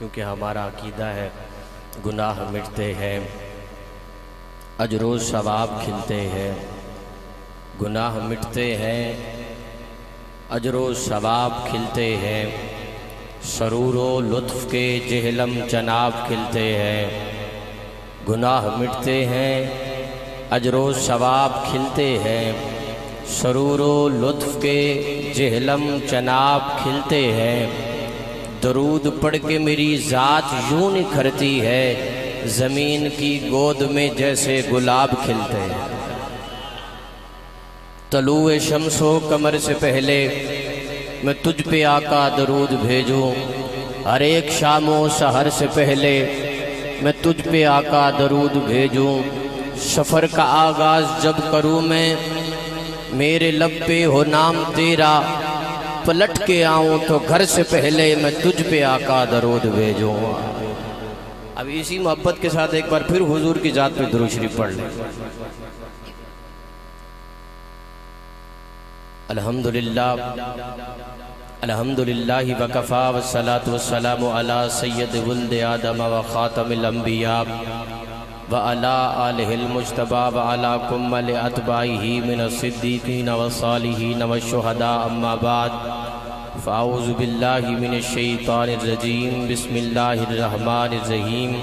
کیونکہ ہمارا عقیدہ ہے گناہ مٹتے ہیں، اجر و ثواب کھلتے ہیں۔ گناہ مٹتے ہیں، اجر و ثواب کھلتے ہیں، سرور و لطف کے جہلم جناب کھلتے ہیں۔ گناہ مٹتے ہیں، اجر و ثواب کھلتے ہیں، سرور و لطف کے جہلم جناب کھلتے ہیں۔ درود پڑھ کے میری ذات یوں نکھرتی ہے، زمین کی گود میں جیسے گلاب کھلتے ہیں۔ طلوع شمس و قمر سے پہلے میں تجھ پہ آقا درود بھیجوں، ہر ایک شام و سحر سے پہلے میں تجھ پہ آقا درود بھیجوں۔ سفر کا آغاز جب کروں میں، میرے لب پہ ہو نام تیرا، پلٹ کے آؤں تو گھر سے پہلے میں تجھ پہ آقا درود بھیجوں۔ اب اسی محبت کے ساتھ ایک بار پھر حضور کی ذات پہ درود شریف پڑھ لیں۔ الحمدللہ الحمدللہ وکفا والصلاة والسلام علی سید ولد آدم وخاتم الانبیاء وعلی آلہ المجتبی وعلی کمل اتباعہ من الصدیقین والصالحین والشہداء اما بعد فاعوذ باللہ من الشیطان الرجیم بسم اللہ الرحمن الرحیم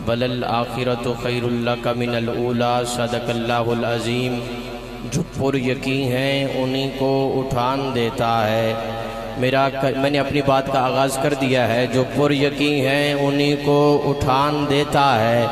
وللآخرۃ خیر لک من الاولی صدق اللہ العظیم۔ جو پر یقین ہیں انہی کو اٹھان دیتا ہے۔ میں نے اپنی بات کا آغاز کر دیا ہے۔ جو پر یقین ہیں انہی کو اٹھان دیتا ہے۔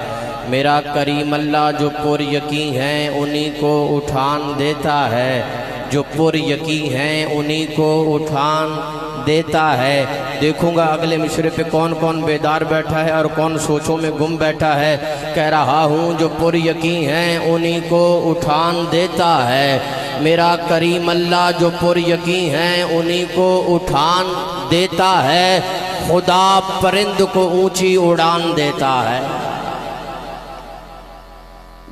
میرا کریم اللہ جو پر یقین ہیں انہی کو اٹھان دیتا ہے۔ جو پر یقین ہیں انہی کو اٹھان دیتا ہے۔ دیکھوں گا اگلے مشرے پہ کون کون بیدار بیٹھا ہے اور کون سوچوں میں گم بیٹھا ہے۔ کہہ رہا ہوں جو پر یقین ہیں انہی کو اٹھان دیتا ہے۔ میرا کریم اللہ جو پر یقین ہیں انہی کو اٹھان دیتا ہے۔ خدا پرند کو اونچی اڑان دیتا ہے۔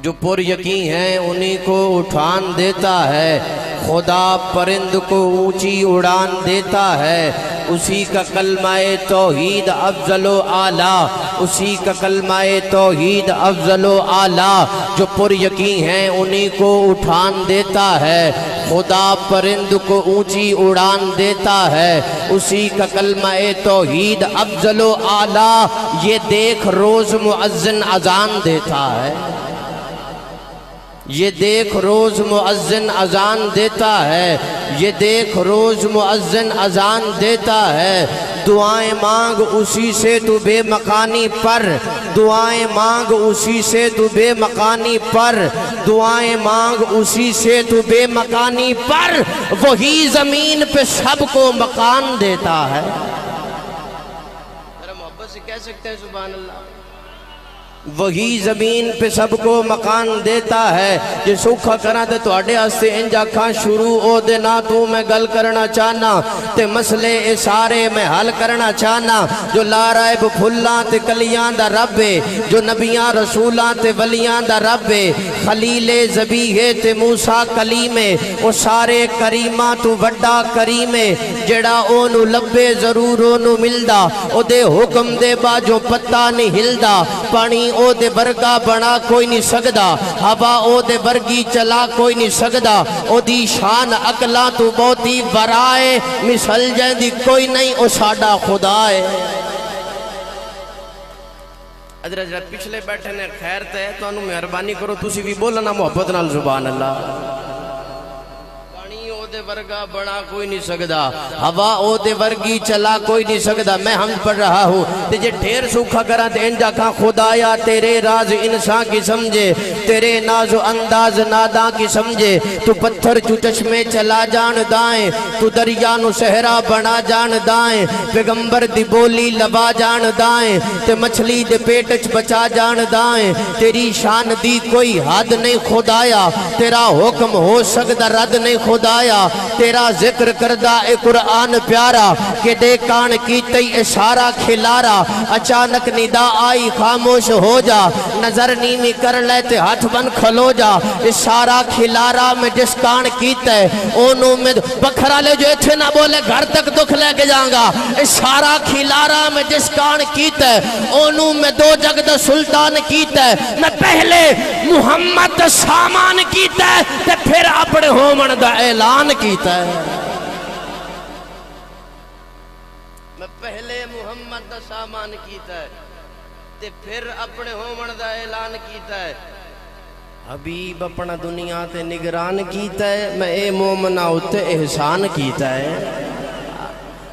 جو پر یقین ہیں انہی کو اٹھان دیتا ہے۔ خدا پرند کو اونچی اڑان دیتا ہے۔ اسی کا کلمہ توحید افضل و اعلیٰ، اسی کا کلمہ توحید افضل و اعلیٰ۔ جو پر یقین ہیں انہی کو اٹھان دیتا ہے۔ خدا پرند کو اونچی اڑان دیتا ہے۔ اسی کا کلمہ توحید افضل و اعلیٰ۔ یہ دیکھ روز مؤذن اذان دیتا ہے۔ یہ دیکھ روز مؤذن اذان دیتا ہے۔ یہ دیکھ روز مؤذن اذان دیتا ہے۔ دعائیں مانگ اسی سے تو بے مکانی پر، دعائیں مانگ اسی سے تو بے مکانی پر، دعائیں مانگ اسی سے تو بے مکانی پر، وہی زمین پہ سب کو مکان دیتا ہے۔ ذرا محبت سے کہہ سکتے ہیں سبحان اللہ۔ وہی زمین پہ سب کو مکان دیتا ہے۔ یہ سوکھا کرنا تے توڑے ہستے انجا کھاں شروع او دے نا تو میں گل کرنا چاہنا تے مسئلے سارے میں حل کرنا چاہنا۔ جو لارائب پھلاں تے کلیاں دا رب ہے، جو نبیاں رسولاں تے ولیاں دا رب ہے، خلیل زبیح تے موسیٰ کلیم ہے، وہ سارے کریماں تو وڈا کریم ہے۔ جڑا اونو لبے ضرور اونو ملدا، او دے حکم دے باجوں پتہ نہیں ہلدا۔ پانی او دے ورگا بنا کوئی نہیں سکدا، ہوا او دے ورگی چلا کوئی نہیں سکدا۔ او دی شان اکلا تو بہتی برائے، مثل جیندی کوئی نہیں او ساڈا خدا ہے۔ حضرت پچھلے بیٹھے نے خیر تے تو انہوں مہربانی کرو تسی بھی بولنا محبت نال سبحان اللہ۔ دے ورگا بڑا کوئی نہیں سکدا، ہوا او دے ورگی چلا کوئی نہیں سکدا۔ میں ہم پڑھ رہا ہوں تجھے ڈھیر سوکھا کرا تے انجا کھاں خدایا تیرے راز انسان کی سمجھے، تیرے ناز و انداز ناداں کی سمجھے۔ تو پتھر چو چشمے چلا جان دائیں، تو دریا نو صحرا بنا جان دائیں، پیغمبر دی بولی لبا جان دائیں، تے مچھلی دے پیٹچ بچا جان دائیں۔ تیری شان دی کوئی حد نہیں خدایا، تیرا حکم ہو سکتا رد نہیں خدایا۔ تیرا ذکر کردہ اے قرآن پیارا کہ دے کان کیتے اشارہ کھلارا اچانک ندا آئی خاموش ہو جا نظر نیمی کر لیتے ہاتھ بن کھلو جا اشارہ کھلارا میں جس کان کیتے اونوں میں بکھرا لے جو اتھے نہ بولے گھر تک دکھ لے کے جاؤں گا اشارہ کھلارا میں جس کان کیتے اونوں میں دو جگ دا سلطان کیتے میں پہلے محمد دا سامان کیتے تے پھر اپنے ہومن دا اعلان کیتے میں پہلے محمد دا سامان کیتے تے پھر اپنے ہومن دا اعلان کیتے حبیب اپنا دنیا تے نگران کیتا ہے میں اے مومنہ اتے احسان کیتا ہے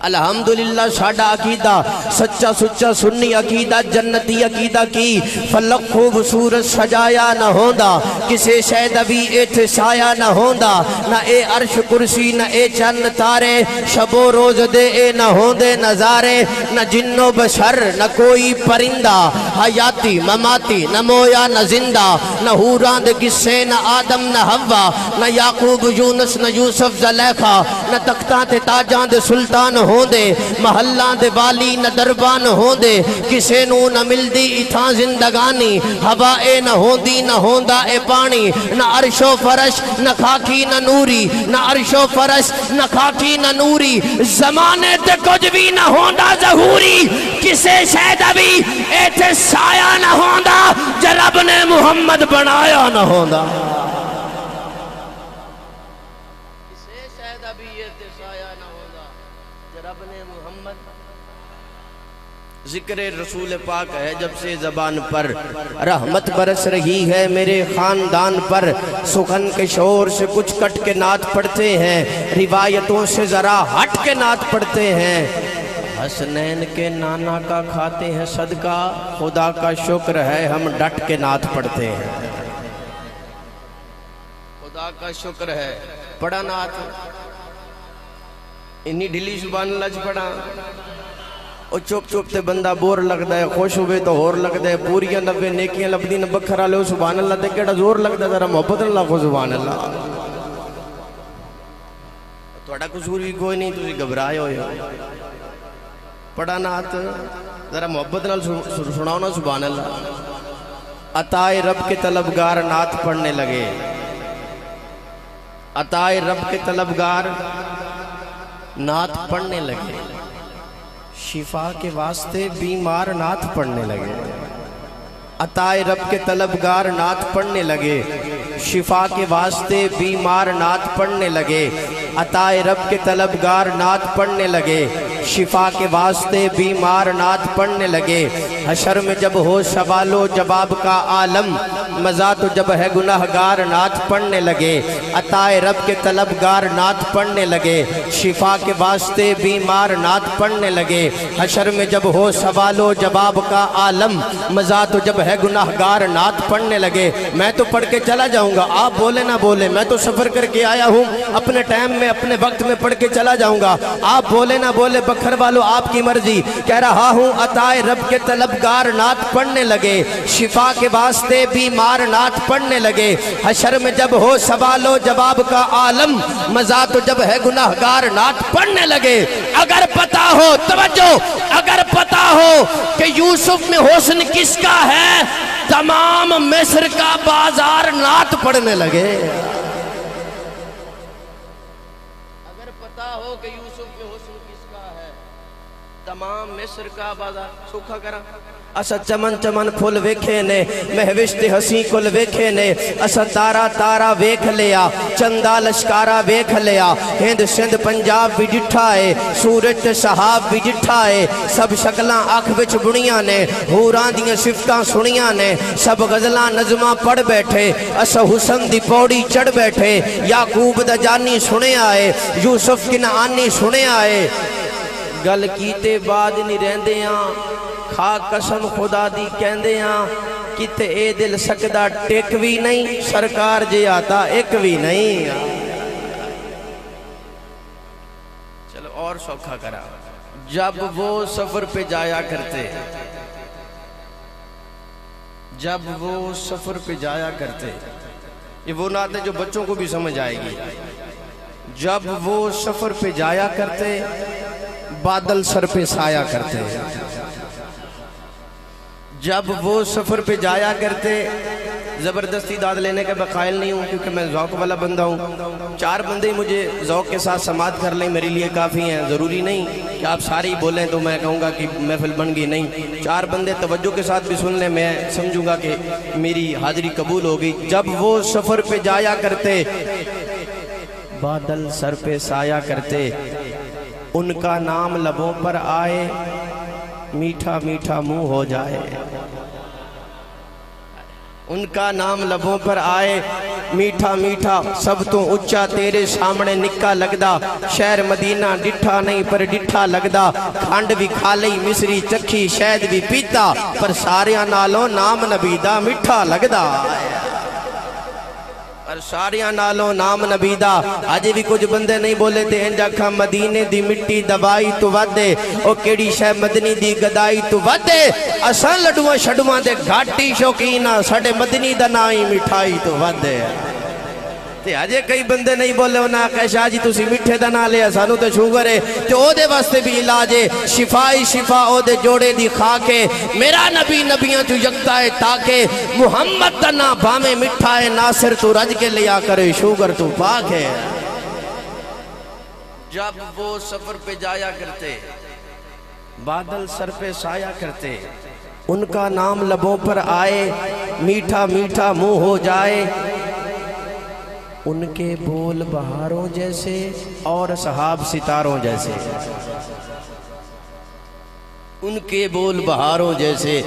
الحمدللہ ساڑھا عقیدہ سچا سچا سنی عقیدہ جنتی عقیدہ کی فلک خوبصورت سجایا نہ ہوندہ کسے شہد ابھی ایتھے سایا نہ ہوندہ نہ اے عرش کرسی نہ اے چند تارے شب و روز دے اے نہ ہوندے نظارے نہ جن و بشر نہ کوئی پرندہ حیاتی مماتی نہ مویا نہ زندہ نہ حوران دے قصے نہ آدم نہ حوا نہ یعقوب یونس نہ یوسف زلیخا نہ تختاں تے تاجاں دے سلطان ہوندے محلان دے بالی نہ دربان ہوندے کسے نو نہ ملدی اتھاں زندگانی ہوا اے نہ ہوندی نہ ہوندہ اے پانی نہ عرش و فرش نہ خاکی نہ نوری نہ عرش و فرش نہ خاکی نہ نوری زمانے تے کچھ بھی نہ ہوندہ ظہوری کسے شہد ابھی ایتھے سایہ نہ ہوندہ جو رب نے محمد بنایا نہ ہوندہ ذکر رسول پاک ہے جب سے زبان پر رحمت برس رہی ہے میرے خاندان پر سخن کے شور سے کچھ کٹ کے نعت پڑھتے ہیں روایتوں سے ذرا ہٹ کے نعت پڑھتے ہیں حسنین کے نانا کا کھاتے ہیں صدقہ خدا کا شکر ہے ہم ڈٹ کے نعت پڑھتے ہیں خدا کا شکر ہے پڑھا نعت انی ڈھلی سبحان اللہ پڑھا اور چوک چوک تے بندہ بور لگ دائے خوش ہوئے تو ہور لگ دائے پوریاں نبے نیکیاں لبدی نبکھرا لے سبحان اللہ تے کیڑا زور لگ دائے ذرا محبت اللہ کو سبحان اللہ توڑا قصور بھی کوئی نہیں تُسی گھبرائے ہوئے پڑھا نعت ذرا محبت اللہ سناؤ نا سبحان اللہ عطائے رب کے طلبگار نعت پڑھنے لگے عطائے رب کے طلبگار نعت پڑھنے لگے شفا کے واسطے بیمار نعت پڑھنے لگے عطائے رب کے طلبگار نعت پڑھنے لگے شفا کے واسطے بیمار نعت پڑھنے لگے عطائے رب کے طلبگار نعت پڑھنے لگے شفا کے واسطے بیمار نعت پڑھنے لگے حشر میں جب ہو سوال و جواب کا عالم مزہ تو جب ہے گناہگار نعت پڑھنے لگے عطائے رب کے طلبگار نعت پڑھنے لگے شفا کے واسطے بیمار نعت پڑھنے لگے حشر میں جب ہو سوال و جواب کا عالم مزہ تو جب ہے گناہگار نعت پڑھنے لگے میں تو پڑھ کے چلا جاؤں گا آپ بولے نہ بولے میں تو سفر کر کے آیا ہوں اپنے ٹائم میں اپنے وقت میں پڑھ کے چلا جاؤں گا آپ بولے نہ بولے بکھر والو آپ کی مرضی کہہ رہا ہوں عطائے رب کے طلبگار نعت پڑھنے لگے شفا کے واسطے بیمار نعت پڑھنے لگے حشر میں جب ہو سوال و جواب کا عالم مزہ تو جب ہے گناہگار نعت پڑھنے لگے اگر پتا ہو توجہ اگر پتا ہو کہ یوسف میں حسن کس کا ہے تمام مصر کا بازار نعت پڑھنے لگے اگر پتا ہو کہ یوسف میں حسن کس کا ہے تمام مصر کا بازار سوکھا کرا اسا چمن چمن پھول ویکھے نے مہوشت ہسی کل ویکھے نے اسا تارا تارا ویکھ لیا چندہ لشکارا ویکھ لیا ہند سندھ پنجاب بھی جٹھا ہے سورج صحاب بھی جٹھا ہے سب شکلاں آنکھ وچ بڑیاں نے ہوران دیاں صفتاں سنیاں نے سب غزلاں نظماں پڑھ بیٹھے اسا حسن دی پوڑی چڑھ بیٹھے یعقوب دا جانی سنے آئے یوسف کنعانی سنے آئے گل کیتے بعد نہیں رہندے ہاں کھا قسم خدا دی کہندے ہاں کتے اے دل سکدہ ٹیک بھی نہیں سرکار جے آتا ایک بھی نہیں چلو اور سوکھا کرا جب وہ سفر پہ جایا کرتے جب وہ سفر پہ جایا کرتے یہ وہ نعت ہے جو بچوں کو بھی سمجھ آئے گی جب وہ سفر پہ جایا کرتے بادل سر پہ سایہ کرتے، جب وہ سفر پہ جایا کرتے، زبردستی داد لینے کے بقائل نہیں ہوں کیونکہ میں ذوق والا بندہ ہوں، 4 بندے مجھے ذوق کے ساتھ سماعت کر لیں میرے لیے کافی ہیں، ضروری نہیں کہ آپ سارے ہی بولیں تو میں کہوں گا کہ محفل بن گئی، نہیں، 4 بندے توجہ کے ساتھ بھی سن لیں، میں سمجھوں گا کہ میری حاضری قبول ہوگی۔ جب وہ سفر پہ جایا کرتے بادل سر پہ سایہ کرتے، ان کا نام لبوں پر آئے میٹھا میٹھا منہ ہو جائے، ان کا نام لبوں پر آئے میٹھا میٹھا سب تو اچھا تیرے سامنے نکا لگدا، شہر مدینہ ڈٹھا نہیں پر ڈٹھا لگدا، کھانڈ بھی کھا لئی مصری چکھی شہد بھی پیتا، پر ساریاں نالوں نام نبی دا میٹھا لگدا، اور ساریاں نالوں نام نبی دا۔ آجے بھی کچھ بندے نہیں بولے تھے انجا کھا مدینے دی مٹی دوائی تو ودے، او کیڑی شہ مدنی دی گدائی تو ودے، اساں لڈواں شڈواں دے گھاٹی شوقینہ ساڑے مدنی دا نائی مٹھائی تو ودے۔ آجے کئی بندے نہیں بولے انہاں کہ شاہ جی تُسی مٹھے دا نہ لے سانو تے شوگر ہے، تے او دے واسطے بھی علاجے شفائی شفا او دے جوڑے دی خاکے، میرا نبی نبیاں تو یکتا ہے تاکہ محمد دا نا بامے مٹھا ہے، ناصر تو رج کے لیا کرے شوگر تو پاک ہے۔ جب وہ سفر پہ جایا کرتے بادل سر پہ سایہ کرتے، ان کا نام لبوں پر آئے میٹھا میٹھا منہ ہو جائے، ان کے بول بہاروں جیسے اور سحاب ستاروں جیسے، ان کے بول بہاروں جیسے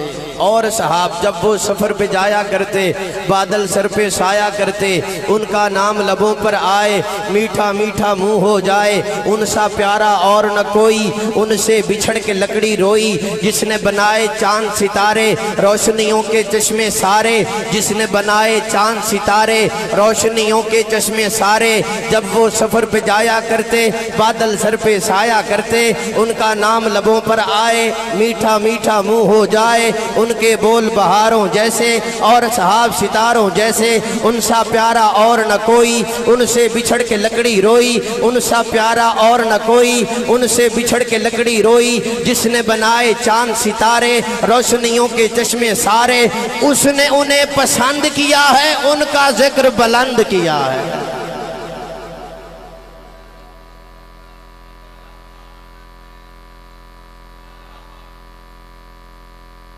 اور سحاب۔ جب وہ سفر پہ جایا کرتے بادل سر پہ سایہ کرتے، ان کا نام لبوں پر آئے میٹھا میٹھا منہ ہو جائے، ان سا پیارا اور نہ کوئی، ان سے بچھڑ کے لکڑی روئی، جس نے بنائے چاند ستارے روشنیوں کے چشمے سارے، جس نے بنائے چاند ستارے روشنیوں کے چشمے سارے۔ جب وہ سفر پہ جایا کرتے بادل سر پہ سایہ کرتے، ان کا نام لبوں پر آئے میٹھا میٹھا منہ ہو جائے، ان کے بول بہاروں جیسے اور سحاب ستاروں جیسے، ان سا پیارا اور نہ کوئی، ان سے بچھڑ کے لکڑی روئی، ان سا پیارا اور نہ کوئی، ان سے بچھڑ کے لکڑی روئی، جس نے بنائے چاند ستارے روشنیوں کے چشمے سارے، اس نے انہیں پسند کیا ہے، ان کا ذکر بلند کیا ہے۔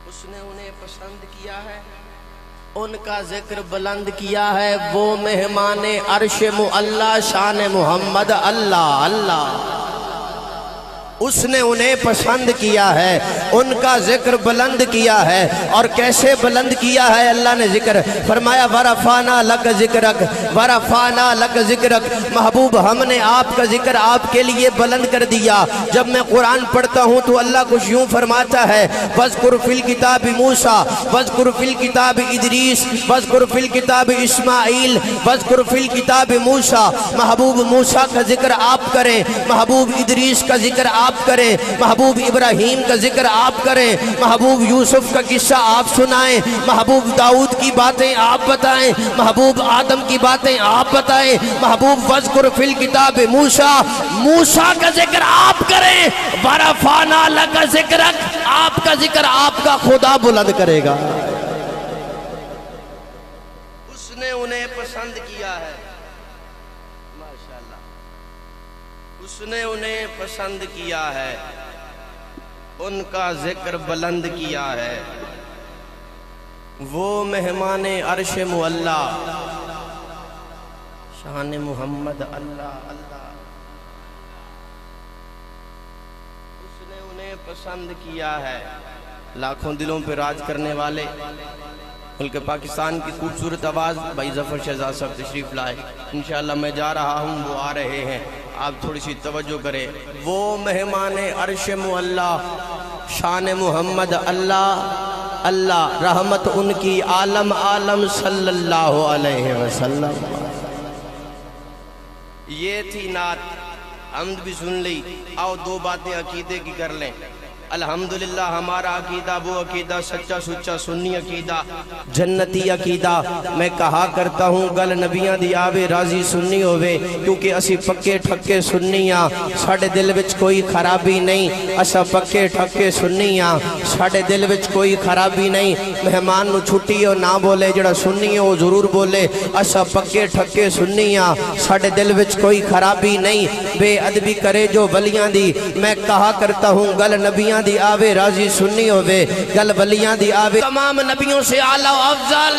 اس نے انہیں پسند کیا ہے، ان کا ذکر بلند کیا ہے، وہ مہمان عرش معلا شان محمد اللہ اللہ۔ اس نے انہیں پسند کیا ہے، ان کا ذکر بلند کیا ہے، اور کیسے بلند کیا ہے اللہ نے ذکر فرمایا وَرَفَعْنَا لَكَ ذِكْرَكَ وَرَفَعْنَا لَكَ ذِكْرَكَ، محبوب ہم نے آپ کا ذکر آپ کے لیے بلند کر دیا۔ جب میں قرآن پڑھتا ہوں تو اللہ کچھ یوں فرماتا ہے وَاذْكُرْ فِي الْكِتَابِ مُوسَىٰ وَاذْكُرْ فِي الْكِتَابِ إِدْرِيسَ وَاذْكُرْ فِي الْكِتَابِ إِسْمَاعِيلَ وَاذْكُرْ فِي الْكِتَابِ مُوسَىٰ، محبوب موسیٰ کا ذکر آپ کریں، محبوب ادریس کا ذکر آپ کریں، محبوب ابراہیم کا ذکر آپ کریں، محبوب یوسف کا قصہ آپ سنائیں، محبوب داؤد کی باتیں آپ بتائیں، محبوب آدم کی باتیں آپ بتائیں، محبوب وَاذْكُرْ فِي الْكِتَابِ مُوسَىٰ، موسیٰ کا ذکر آپ کریں، وَرَفَعْنَا لَكَ ذِكْرَكَ، آپ کا ذکر آپ کا خدا بلند کرے گا۔ اس نے انہیں پسند کیا ہے، اس نے انہیں پسند کیا ہے، ان کا ذکر بلند کیا ہے، وہ مہمان عرش معلا شان محمد اللہ اللہ۔ اس نے انہیں پسند کیا ہے، لاکھوں دلوں پہ راج کرنے والے ملک پاکستان کی خوبصورت آواز بھائی ظفر شہزاد صاحب تشریف لائے، انشاءاللہ میں جا رہا ہوں وہ آ رہے ہیں، آپ تھوڑی سی توجہ کریں۔ وہ مہمان عرش معلا شان محمد اللہ اللہ، رحمت ان کی عالم عالم صلی اللہ علیہ وسلم۔ یہ تھی نعت، حمد بھی سن لی، آؤ دو باتیں عقیدے کی کر لیں۔ الحمدللہ ہمارا عقیدہ وہ عقیدہ سچا سچا سنی عقیدہ جنتی عقیدہ میں کہا کرتا ہوں گل نبیاں دی آوے راضی سنی ہوئے کیونکہ اسی پکے ٹھکے سنیاں ساڑھے دل وچ کوئی خرابی نہیں اسا پکے ٹھکے سنیاں ساڑھے دل وچ کوئی خرابی نہیں مہمان نو چھٹی ہو نہ بولے جڑا سنی ہو ضرور بولے اسا پکے ٹھکے سنیاں ساڑھے دل وچ کوئی خرابی نہیں بے ادبی کرے جو ولیاں دی میں کہا کرتا ہوں گل نبیاں دی آوے راضی سنی ہوئے گل ولیاں دی آوے تمام نبیوں سے اعلیٰ و افضل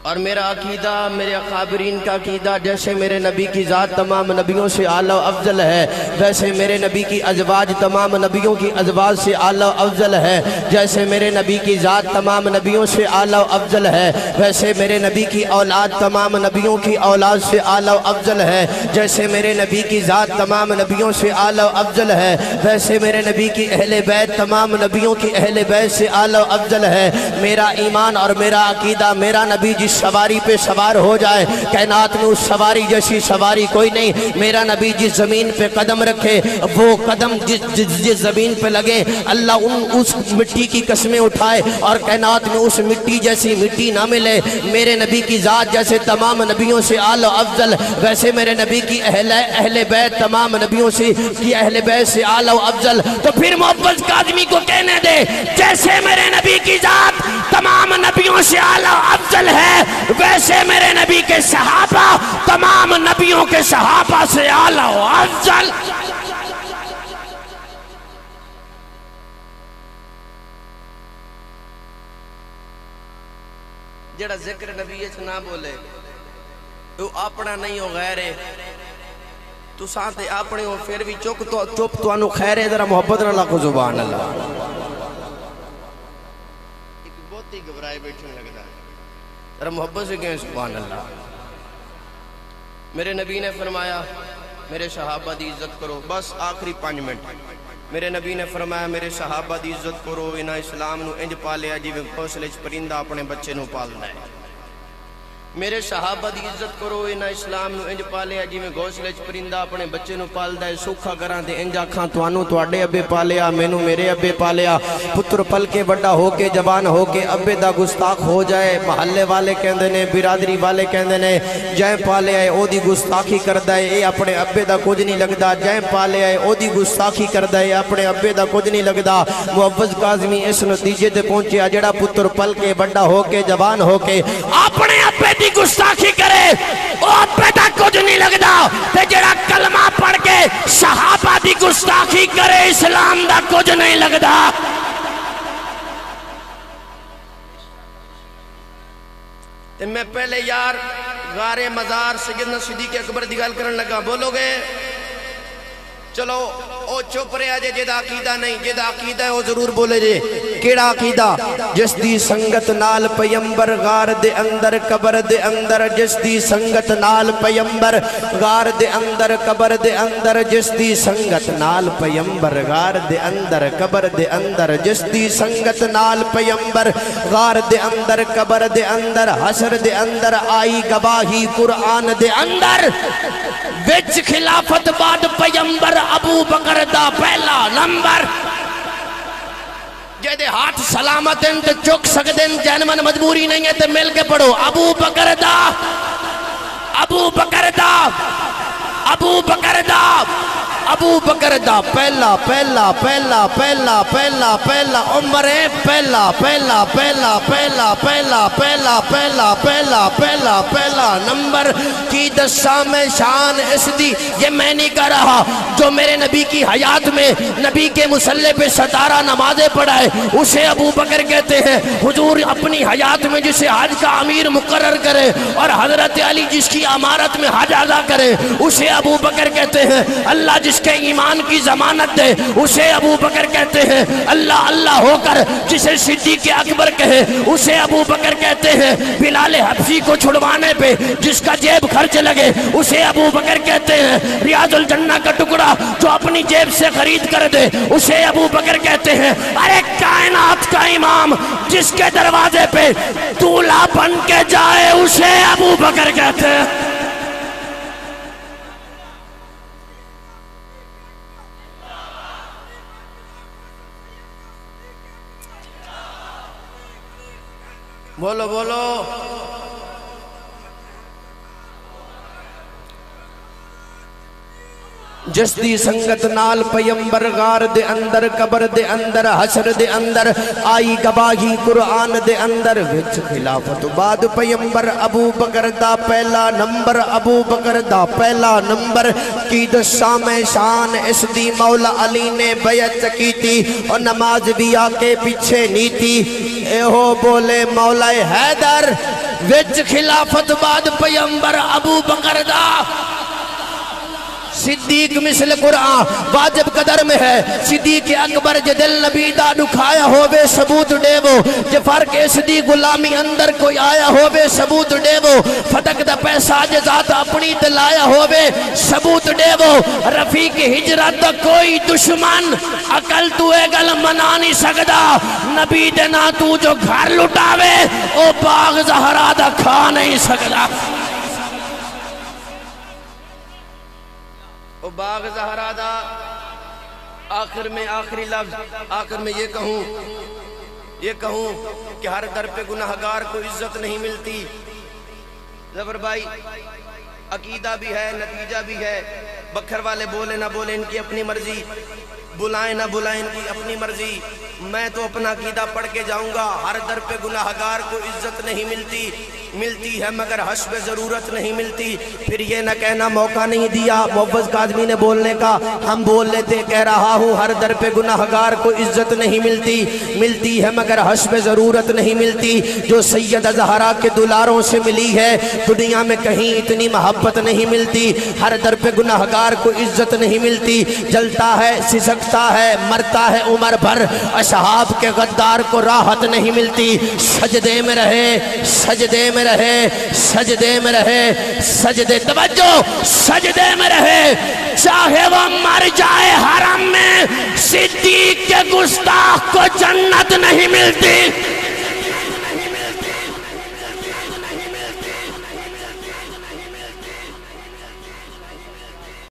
اور میرا عقیدہ میرے اکابرین کا عقیدہ جیسے میرے نبی کی ذات تمام نبیوں سے اعلیٰ و افضل ہے ویسے میرے نبی کی ازواج تمام نبیوں کی ازواج سے اعلیٰ و افضل ہے جیسے میرے نبی کی ذات تمام نبیوں سے اعلیٰ و افضل ہے ویسے میرے نبی کی اولاد تمام نبیوں کی اولاد سے اعلیٰ و افضل ہے جیسے میرے نبی کی ذات تمام نبیوں سے اعلیٰ و افضل ہے ویسے میرے نبی کی اہل بیت تمام نبیوں کی اہل بیت سے اعلیٰ و افضل ہے میرا ایمان اور میرا عقیدہ میرا نبی جس سواری پہ سوار ہو جائے کائنات میں اس سواری جیسی سواری کوئی نہیں میرا نبی جس زمین پہ قدم رکھے وہ قدم جس زمین پہ لگے اللہ اس مٹی کی قسمیں اٹھائے اور کائنات میں اس مٹی جیسی مٹی نہ ملے میرے نبی کی ذات جیسے تمام نبیوں سے اعلیٰ افضل ویسے میرے نبی کی اہل بیت تمام نبیوں سے کی اہل بیت سے اعلیٰ افضل تو پھر محبت کا آدمی کو کہنے دے جیسے میرے نبی کی ذات تمام نبیوں سے اعلیٰ افضل ہے ویسے میرے نبی کے صحابہ تمام نبیوں کے صحابہ سے اعلیٰ و افضل جڑا ذکر نبی سے نہ بولے تو اپنا نہیں ہو غیرے تو ساتھ اپنے ہو پھر بھی چپ تو انو خیرے ذرا محبت نہ لکھو زبان اللہ ایک بہت ہی گھبرائے بیٹھنے لگتا ہے ذرا محبت سے کہیں سبحان اللہ میرے نبی نے فرمایا میرے صحابہ دی عزت کرو بس آخری 5 منٹ میرے نبی نے فرمایا میرے صحابہ دی عزت کرو انہاں اسلام نو انج پالیا جی میں گھونسلے چ پرندہ اپنے بچے نو پالنا ہے میرے صحابہ دی عزت کرو انہاں اسلام نو انج پالیا جی میں گھونسلے چ پرندہ اپنے بچے نو پالدا ہے سوکھا گراں تے انج آکھاں توانو تواڈے ابے پالیا مینوں میرے ابے پالیا پتر پل کے بڑا ہو کے جوان ہو کے ابے دا گستاخ ہو جائے محلے والے کہندے نے برادری والے کہندے نے جائیں پالیا ہے او دی گستاخی کردا ہے اے اپنے ابے دا کچھ نہیں لگدا جائیں پالیا ہے او دی گستاخی کردا ہے اپنے ابے دا کچھ نہیں لگدا محفوظ کاظمی اس نتیجے تے پہنچیا جڑا پتر پل کے بڑا ہو کے جوان ہو کے اپنے ابے دی گستاخی کرے او ابے دا کچھ نہیں لگدا تے جڑا کلمہ پڑھ کے صحابہ دی گستاخی کرے اسلام دا کچھ نہیں لگدا تے میں پہلے یار غار مزار سیدنا صدیق اکبر دی گل کرن لگا بولو گے چلو او چپ رہا جے جیدہ عقیدہ نہیں جیدہ عقیدہ ہے وہ ضرور بولے جے کیڑا عقیدہ جس دی سنگت نال پیمبر غار دے اندر قبر دے اندر جس دی سنگت نال پیمبر غار دے اندر قبر دے اندر جس دی سنگت نال پیمبر غار دے اندر قبر دے اندر جس دی سنگت نال پیمبر غار دے اندر قبر دے اندر حشر دے اندر آئی گواہی قرآن دے اندر وچ خلافت بعد پیمبر ابو بکر دا پہلا نمبر جے دے ہاتھ سلامت ہیں تے چک سکتے ہیں جہنمن مجبوری نہیں ہے تے مل کے پڑھو ابو بکر دا ابو بکر دا ابو بکر دا ابو بکر دا پہلا پہلا پہلا پہلا پہلا پہلا عمر پہلا پہلا پہلا پہلا پہلا پہلا پہلا پہلا پہلا پہلا نمبر کی دساں میں شان اس دی یہ میں نہیں کر رہا جو میرے نبی کی حیات میں نبی کے مصلی پہ 17 نمازیں پڑھائے اسے ابو بکر کہتے ہیں حضور اپنی حیات میں جسے حج کا امیر مقرر کرے اور حضرت علی جس کی امارت میں حج ادا کرے اسے ابو بکر کہتے ہیں اللہ جس کے ایمان کی ضمانت دے اسے ابو بکر کہتے ہیں اللہ اللہ ہو کر جسے صدیق اکبر کہے اسے ابو بکر کہتے ہیں بلال حبشی کو چھڑوانے پہ جس کا جیب خرچ لگے اسے ابو بکر کہتے ہیں ریاض الجنہ کا ٹکڑا جو اپنی جیب سے خرید کر دے اسے ابو بکر کہتے ہیں ارے کائنات کا امام جس کے دروازے پہ دولہا بن کے جائے اسے ابو بکر کہتے ہیں بولو بولو جس دی سنگت نال پیمبر غار دے اندر قبر دے اندر حشر دے اندر آئی گواہی قرآن دے اندر وچ خلافت بعد پیمبر ابو بکر دا پہلا نمبر ابو بکر دا پہلا نمبر کی شام شان اس دی مولا علی نے بیعت کی تھی اور نماز بھی آکے پیچھے نہیں تھی اے ہو بولے مولا حیدر وچ خلافت بعد پیمبر ابو بکر دا صدیق مثل قرآن واجب قدر میں ہے صدیق اکبر جے دل نبی دا دکھایا ہوئے ثبوت دے وہ جے فرق اس دی غلامی اندر کوئی آیا ہوئے ثبوت دے وہ فتق دا پیسہ جے ذات اپنی دلایا ہوئے ثبوت دے وہ رفیق ہجرت دا کوئی دشمن عقل تو اے گل منا نہیں سکدا نبی دے نا تو جو گھر لٹاوے او باغ زہرا دا کھا نہیں سکدا باغ زہرا دا آخر میں آخری لفظ آخر میں یہ کہوں کہ ہر در پہ گناہگار کو عزت نہیں ملتی ظفر بھائی عقیدہ بھی ہے نتیجہ بھی ہے بکھر والے بولے نہ بولے ان کی اپنی مرضی بلائیں نہ بلائیں ان کی اپنی مرضی میں تو اپنا عقیدہ پڑھ کے جاؤں گا ہر در پہ گناہگار کو عزت نہیں ملتی ہے مگر حسب ضرورت نہیں ملتی پھر یہ نہ کہنا موقع نہیں دیا معوض کاظمی نے بولنے کا ہم بول لیتے کہہ رہا ہوں ہر در پہ گناہگار کو عزت نہیں ملتی ہے مگر حسب ضرورت نہیں ملتی جو سیدہ زہرا کے دلاروں سے ملی ہے دنیا میں کہیں اتنی محبت نہیں ملتی ہر در پہ گناہگار کو عزت نہیں ملتی جلتا ہے سسکتا ہے مرتا ہے عمر بھر اصحاب کے غدار کو راحت نہیں ملتی سجدے میں رہے سجدے توجہ سجدے میں رہے چاہے وہ مر جائے حرم میں صدیق کے گستاخ کو جنت نہیں ملتی